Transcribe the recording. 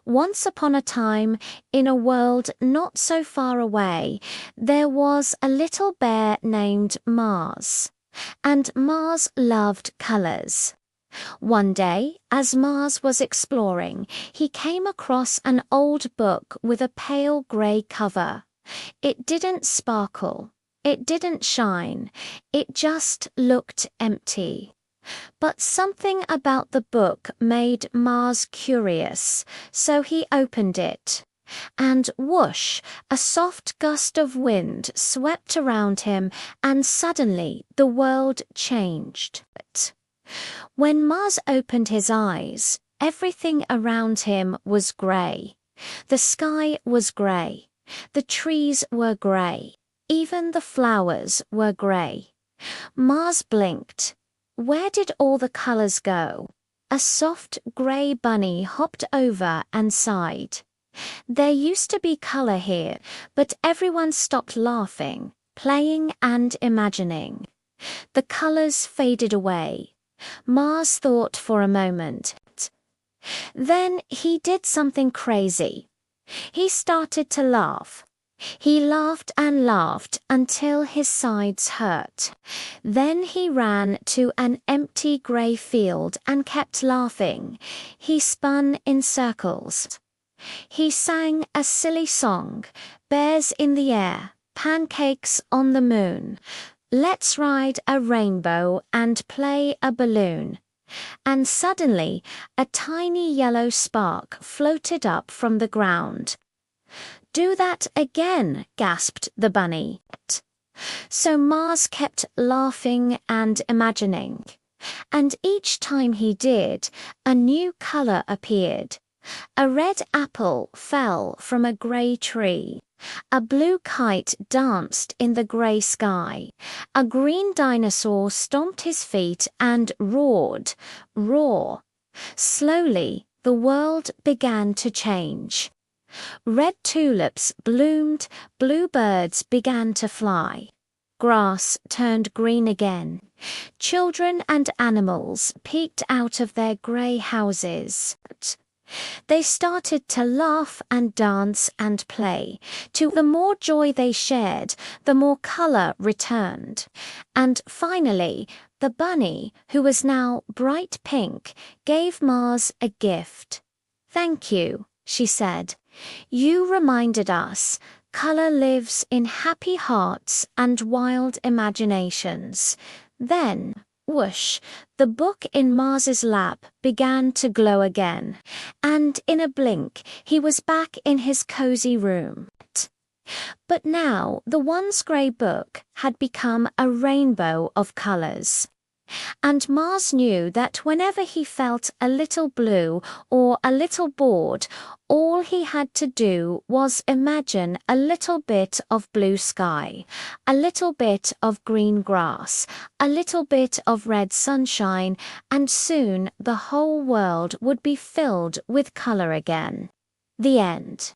Once upon a time, in a world not so far away, there was a little bear named Mars. And Mars loved colors. One day, as Mars was exploring, he came across an old book with a pale grey cover. It didn't sparkle. It didn't shine. It just looked empty. But something about the book made Mars curious, so he opened it. And whoosh, a soft gust of wind swept around him, and suddenly the world changed. When Mars opened his eyes, everything around him was grey. The sky was grey. The trees were grey. Even the flowers were grey. Mars blinked. Where did all the colours go? A soft grey bunny hopped over and sighed. There used to be colour here, but everyone stopped laughing, playing and imagining. The colours faded away. Mars thought for a moment. Then he did something crazy. He started to laugh. He laughed and laughed until his sides hurt. Then he ran to an empty grey field and kept laughing. He spun in circles. He sang a silly song, bears in the air, pancakes on the moon. Let's ride a rainbow and play a balloon. And suddenly, a tiny yellow spark floated up from the ground. "Do that again," gasped the bunny. So Mars kept laughing and imagining. And each time he did, a new color appeared. A red apple fell from a grey tree. A blue kite danced in the grey sky. A green dinosaur stomped his feet and roared. Roar. Slowly, the world began to change. Red tulips bloomed, blue birds began to fly. Grass turned green again. Children and animals peeked out of their grey houses. They started to laugh and dance and play. The more joy they shared, the more colour returned. And finally, the bunny, who was now bright pink, gave Mars a gift. "Thank you," she said. "You reminded us colour lives in happy hearts and wild imaginations." Then, whoosh, the book in Mars's lap began to glow again, and in a blink he was back in his cozy room. But now the once grey book had become a rainbow of colours. And Mars knew that whenever he felt a little blue or a little bored, all he had to do was imagine a little bit of blue sky, a little bit of green grass, a little bit of red sunshine, and soon the whole world would be filled with colour again. The end.